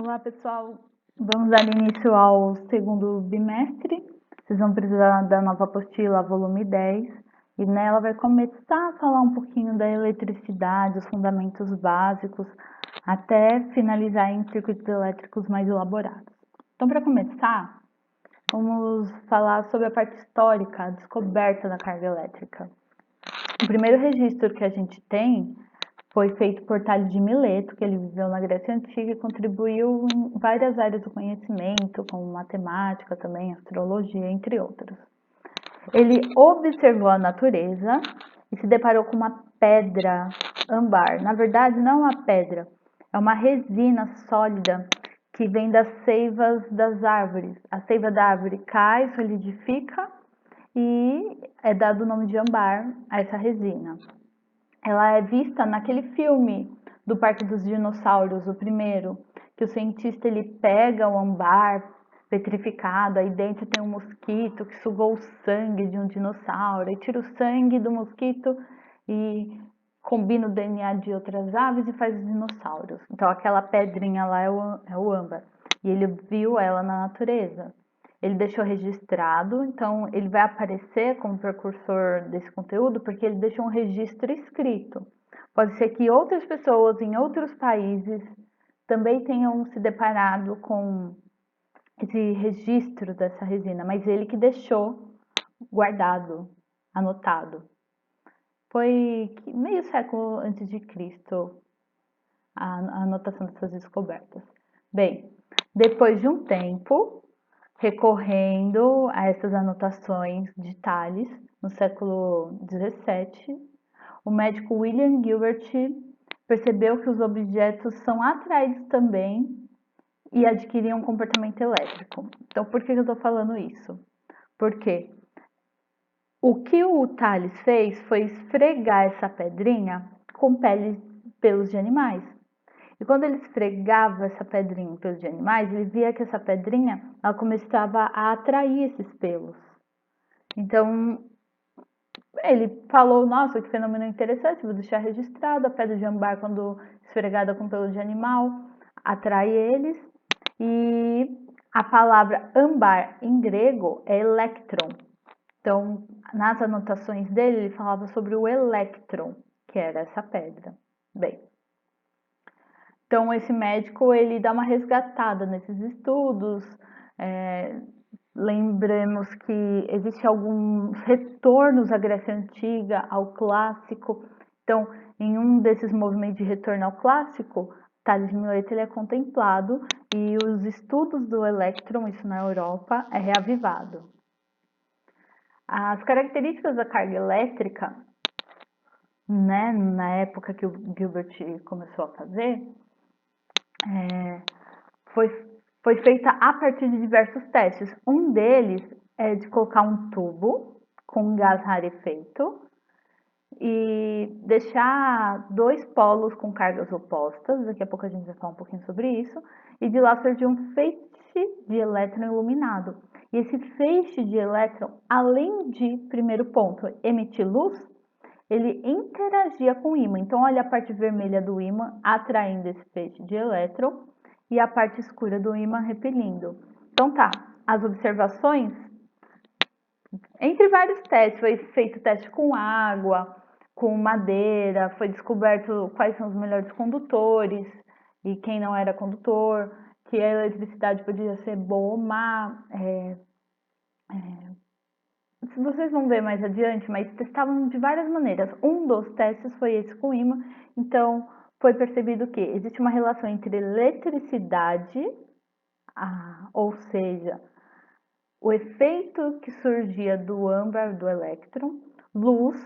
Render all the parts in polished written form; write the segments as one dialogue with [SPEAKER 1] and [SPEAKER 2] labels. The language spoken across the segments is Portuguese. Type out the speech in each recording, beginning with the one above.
[SPEAKER 1] Olá, pessoal. Vamos dar início ao segundo bimestre. Vocês vão precisar da nova apostila, volume 10, e nela vai começar a falar um pouquinho da eletricidade, os fundamentos básicos, até finalizar em circuitos elétricos mais elaborados. Então, para começar, vamos falar sobre a parte histórica, a descoberta da carga elétrica. O primeiro registro que a gente tem foi feito por Tales de Mileto, que ele viveu na Grécia Antiga e contribuiu em várias áreas do conhecimento, como matemática também, astrologia, entre outras. Ele observou a natureza e se deparou com uma pedra âmbar. Na verdade, não é uma pedra, é uma resina sólida que vem das seivas das árvores. A seiva da árvore cai, solidifica e é dado o nome de âmbar a essa resina. Ela é vista naquele filme do Parque dos Dinossauros, o primeiro, que o cientista ele pega o âmbar petrificado, aí dentro tem um mosquito que sugou o sangue de um dinossauro, e tira o sangue do mosquito e combina o DNA de outras aves e faz os dinossauros. Então aquela pedrinha lá é o âmbar. E ele viu ela na natureza. Ele deixou registrado, então ele vai aparecer como precursor desse conteúdo porque ele deixou um registro escrito. Pode ser que outras pessoas em outros países também tenham se deparado com esse registro dessa resina, mas ele que deixou guardado, anotado. Foi meio século antes de Cristo a anotação dessas descobertas. Bem, depois de um tempo, recorrendo a essas anotações de Tales, no século XVII, o médico William Gilbert percebeu que os objetos são atraídos também e adquiriam um comportamento elétrico. Então, por que eu estou falando isso? Porque o que o Tales fez foi esfregar essa pedrinha com pelos de animais. E quando ele esfregava essa pedrinha em pelos de animais, ele via que essa pedrinha ela começava a atrair esses pelos. Então, ele falou, nossa, que fenômeno interessante, vou deixar registrado, a pedra de âmbar, quando esfregada com pelo de animal, atrai eles. E a palavra âmbar em grego é elétron. Então, nas anotações dele, ele falava sobre o elétron, que era essa pedra. Bem, então esse médico, ele dá uma resgatada nesses estudos, lembremos que existem alguns retornos à Grécia Antiga, ao clássico. Então, em um desses movimentos de retorno ao clássico, Tales de Mileto ele é contemplado e os estudos do elétron, isso na Europa, é reavivado. As características da carga elétrica, né, na época que o Gilbert começou a fazer, foi feita a partir de diversos testes. Um deles é de colocar um tubo com um gás rarefeito e deixar dois polos com cargas opostas, daqui a pouco a gente vai falar um pouquinho sobre isso, e de lá surgiu um feixe de elétron iluminado. E esse feixe de elétron, além de, primeiro ponto, emitir luz, ele interagia com o ímã. Então, olha a parte vermelha do ímã atraindo esse feixe de elétron e a parte escura do ímã repelindo. Então tá, as observações, entre vários testes, foi feito teste com água, com madeira, foi descoberto quais são os melhores condutores e quem não era condutor, que a eletricidade podia ser boa ou má. Vocês vão ver mais adiante, mas testavam de várias maneiras. Um dos testes foi esse com ímã, então foi percebido que existe uma relação entre eletricidade, ou seja, o efeito que surgia do âmbar, do elétron, luz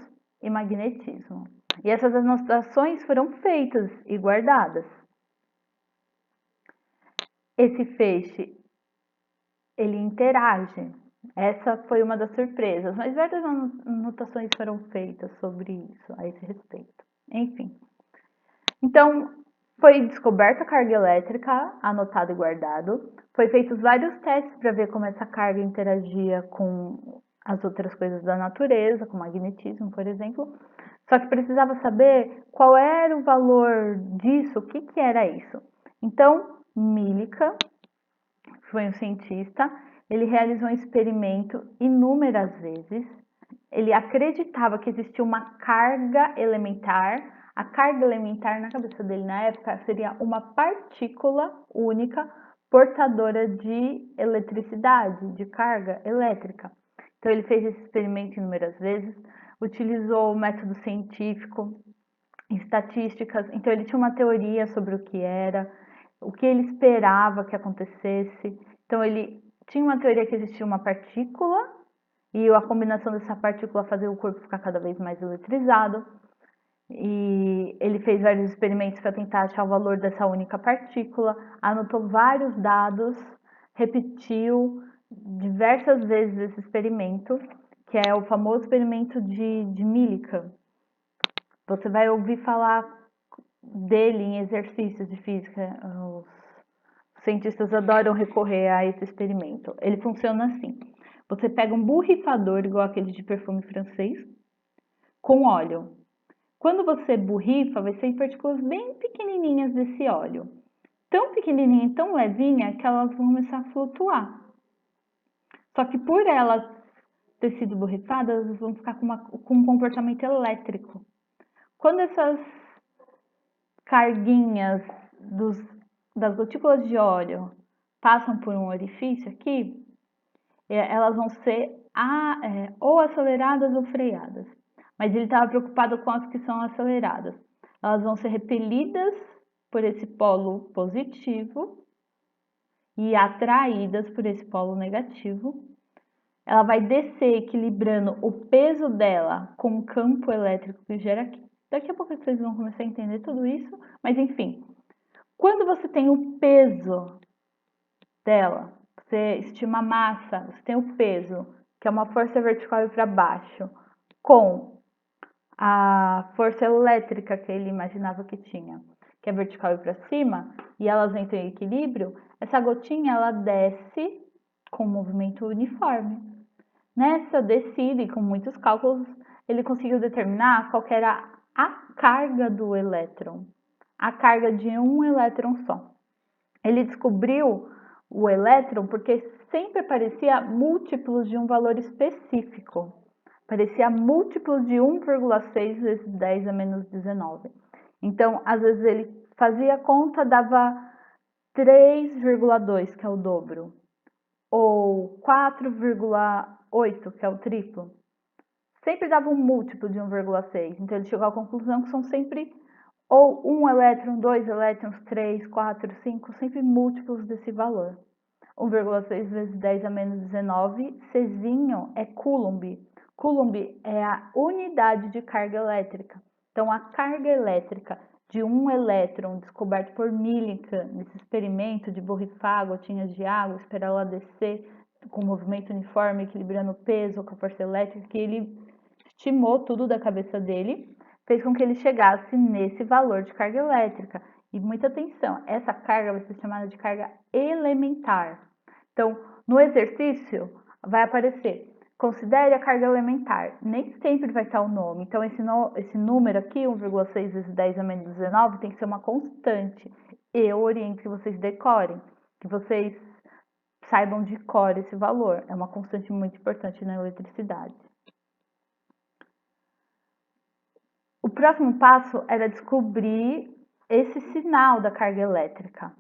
[SPEAKER 1] e magnetismo. E essas anotações foram feitas e guardadas. Esse feixe, ele interage. Essa foi uma das surpresas, mas várias anotações foram feitas sobre isso, a esse respeito. Enfim. Então, foi descoberta a carga elétrica, anotado e guardado. Foi feitos vários testes para ver como essa carga interagia com as outras coisas da natureza, com magnetismo, por exemplo. Só que precisava saber qual era o valor disso, o que era isso. Então, Millikan, que foi um cientista, ele realizou um experimento inúmeras vezes. Ele acreditava que existia uma carga elementar. A carga elementar na cabeça dele na época seria uma partícula única portadora de eletricidade, de carga elétrica. Então ele fez esse experimento inúmeras vezes, utilizou o método científico, estatísticas. Então ele tinha uma teoria sobre o que era, o que ele esperava que acontecesse. Então ele tinha uma teoria que existia uma partícula e a combinação dessa partícula fazia o corpo ficar cada vez mais eletrizado. E ele fez vários experimentos para tentar achar o valor dessa única partícula, anotou vários dados, repetiu diversas vezes esse experimento, que é o famoso experimento de Millikan. Você vai ouvir falar dele em exercícios de física. Os cientistas adoram recorrer a esse experimento. Ele funciona assim. Você pega um borrifador, igual aquele de perfume francês, com óleo. Quando você borrifa, vai sair partículas bem pequenininhas desse óleo. Tão pequenininha e tão levinha que elas vão começar a flutuar. Só que por elas ter sido borrifadas, elas vão ficar com um comportamento elétrico. Quando essas carguinhas das gotículas de óleo passam por um orifício aqui, elas vão ser ou aceleradas ou freadas. Mas ele estava preocupado com as que são aceleradas. Elas vão ser repelidas por esse polo positivo e atraídas por esse polo negativo. Ela vai descer equilibrando o peso dela com o campo elétrico que gera aqui. Daqui a pouco vocês vão começar a entender tudo isso, mas enfim. Quando você tem o peso dela, você estima a massa, você tem o peso, que é uma força vertical e para baixo, com a força elétrica que ele imaginava que tinha, que é vertical e para cima, e elas entram em equilíbrio, essa gotinha ela desce com um movimento uniforme. Nessa descida e com muitos cálculos, ele conseguiu determinar qual era a carga do elétron, a carga de um elétron só. Ele descobriu o elétron porque sempre aparecia múltiplos de um valor específico. Parecia múltiplos de 1,6 vezes 10 a menos 19. Então, às vezes ele fazia conta, dava 3,2, que é o dobro, ou 4,8, que é o triplo. Sempre dava um múltiplo de 1,6. Então, ele chegou à conclusão que são sempre ou um elétron, 2 elétrons, 3, 4, 5, sempre múltiplos desse valor. 1,6 vezes 10 a menos 19, Czinho é Coulomb. Coulomb é a unidade de carga elétrica. Então, a carga elétrica de um elétron descoberto por Millikan nesse experimento de borrifar gotinhas de água, esperar ela descer com movimento uniforme, equilibrando o peso com a força elétrica, que ele estimou tudo da cabeça dele, fez com que ele chegasse nesse valor de carga elétrica. E muita atenção, essa carga vai ser chamada de carga elementar. Então, no exercício, vai aparecer, considere a carga elementar. Nem sempre vai estar o nome. Então, esse número aqui, 1,6 vezes 10 a menos 19, tem que ser uma constante. Eu oriento que vocês decorem, que vocês saibam de cor esse valor. É uma constante muito importante na eletricidade. O próximo passo era descobrir esse sinal da carga elétrica.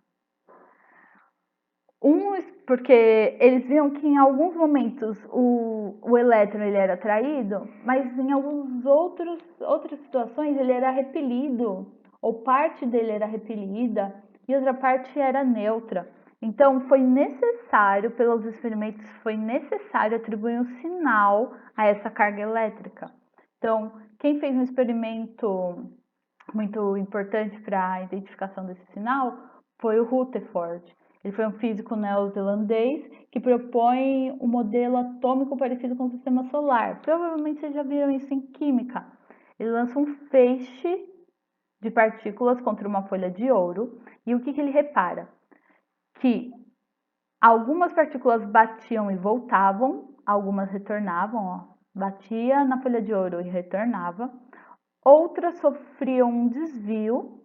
[SPEAKER 1] Porque eles viam que em alguns momentos o elétron ele era atraído, mas em outras situações ele era repelido, ou parte dele era repelida e outra parte era neutra. Então foi necessário, pelos experimentos, foi necessário atribuir um sinal a essa carga elétrica. Então, quem fez um experimento muito importante para a identificação desse sinal foi o Rutherford. Ele foi um físico neozelandês que propõe um modelo atômico parecido com o sistema solar. Provavelmente vocês já viram isso em química. Ele lança um feixe de partículas contra uma folha de ouro e o que ele repara? Que algumas partículas batiam e voltavam, algumas retornavam, batia na folha de ouro e retornava. Outras sofriam um desvio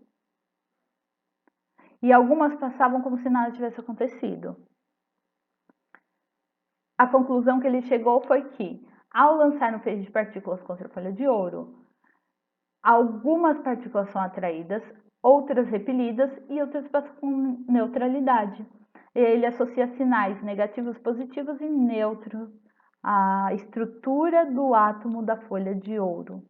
[SPEAKER 1] e algumas passavam como se nada tivesse acontecido. A conclusão que ele chegou foi que, ao lançar um feixe de partículas contra a folha de ouro, algumas partículas são atraídas, outras repelidas e outras passam com neutralidade. Ele associa sinais negativos, positivos e neutros à estrutura do átomo da folha de ouro.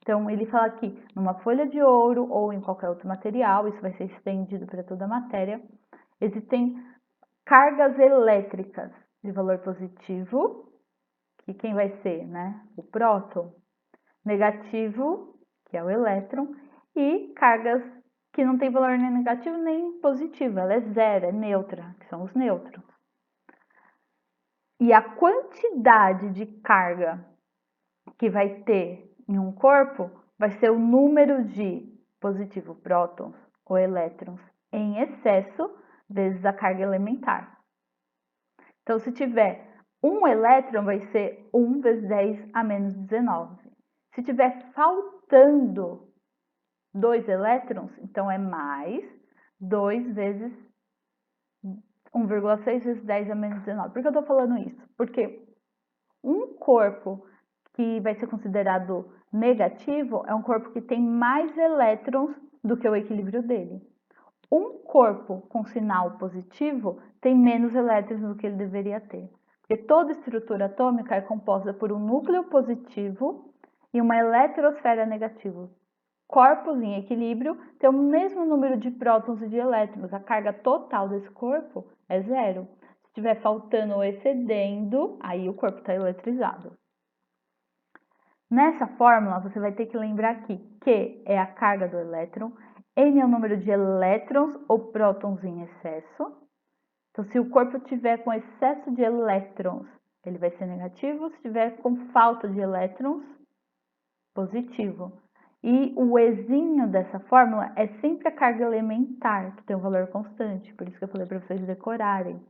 [SPEAKER 1] Então, ele fala que numa folha de ouro ou em qualquer outro material, isso vai ser estendido para toda a matéria, existem cargas elétricas de valor positivo, que quem vai ser, né? O próton. Negativo, que é o elétron, e cargas que não tem valor nem negativo nem positivo, ela é zero, é neutra, que são os nêutrons. E a quantidade de carga que vai ter em um corpo vai ser o número de positivo prótons ou elétrons em excesso vezes a carga elementar. Então, se tiver um elétron, vai ser 1 vezes 10 a menos 19. Se tiver faltando 2 elétrons, então é mais 2 vezes 1,6 vezes 10 a menos 19. Por que eu estou falando isso? Porque um corpo que vai ser considerado negativo é um corpo que tem mais elétrons do que o equilíbrio dele. Um corpo com sinal positivo tem menos elétrons do que ele deveria ter. Porque toda estrutura atômica é composta por um núcleo positivo e uma eletrosfera negativa. Corpos em equilíbrio têm o mesmo número de prótons e de elétrons. A carga total desse corpo é zero. Se estiver faltando ou excedendo, aí o corpo está eletrizado. Nessa fórmula, você vai ter que lembrar aqui Q é a carga do elétron, N é o número de elétrons ou prótons em excesso. Então, se o corpo tiver com excesso de elétrons, ele vai ser negativo. Se tiver com falta de elétrons, positivo. E o Ezinho dessa fórmula é sempre a carga elementar, que tem um valor constante. Por isso que eu falei para vocês decorarem.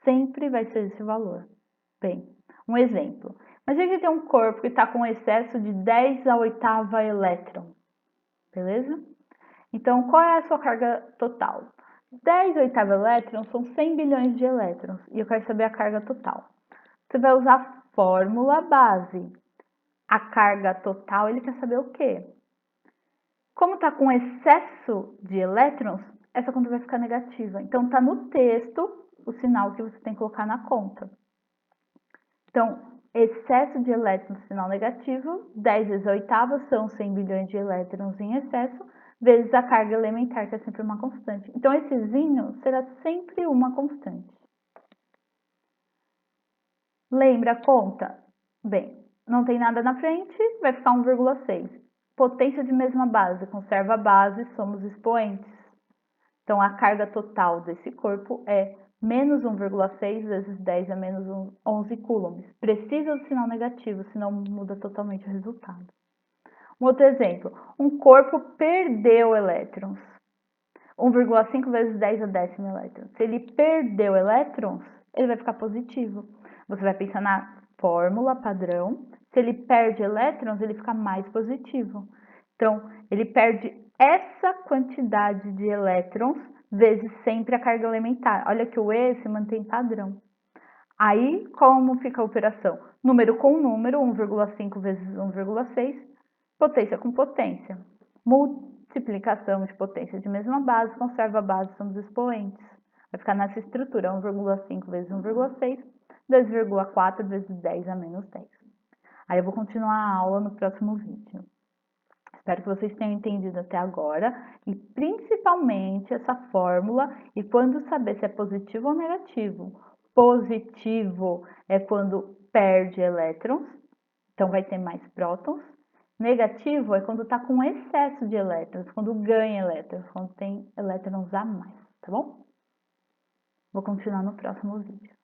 [SPEAKER 1] Sempre vai ser esse valor. Bem, um exemplo. Imagina que tem um corpo que está com excesso de 10 a oitava elétron. Beleza? Então, qual é a sua carga total? 10 oitava elétrons são 100 bilhões de elétrons. E eu quero saber a carga total. Você vai usar a fórmula base. A carga total, ele quer saber o quê? Como está com excesso de elétrons, essa conta vai ficar negativa. Então, está no texto o sinal que você tem que colocar na conta. Então, excesso de elétrons, sinal negativo, 10 vezes a oitava são 100 bilhões de elétrons em excesso, vezes a carga elementar, que é sempre uma constante. Então, esse zinho será sempre uma constante. Lembra a conta? Bem, não tem nada na frente, vai ficar 1,6. Potência de mesma base, conserva a base, somos expoentes. Então, a carga total desse corpo é menos 1,6 vezes 10 a menos 11 coulombs. Precisa do sinal negativo, senão muda totalmente o resultado. Um outro exemplo, um corpo perdeu elétrons. 1,5 vezes 10 a décimo elétron. Se ele perdeu elétrons, ele vai ficar positivo. Você vai pensar na fórmula padrão. Se ele perde elétrons, ele fica mais positivo. Então, ele perde essa quantidade de elétrons vezes sempre a carga elementar. Olha que o E se mantém padrão. Aí, como fica a operação? Número com número, 1,5 vezes 1,6, potência com potência. Multiplicação de potência de mesma base, conserva a base, somos expoentes. Vai ficar nessa estrutura, 1,5 vezes 1,6, 2,4 vezes 10 a menos 10. Aí eu vou continuar a aula no próximo vídeo. Espero que vocês tenham entendido até agora e principalmente essa fórmula e quando saber se é positivo ou negativo. Positivo é quando perde elétrons, então vai ter mais prótons. Negativo é quando está com excesso de elétrons, quando ganha elétrons, quando tem elétrons a mais, tá bom? Vou continuar no próximo vídeo.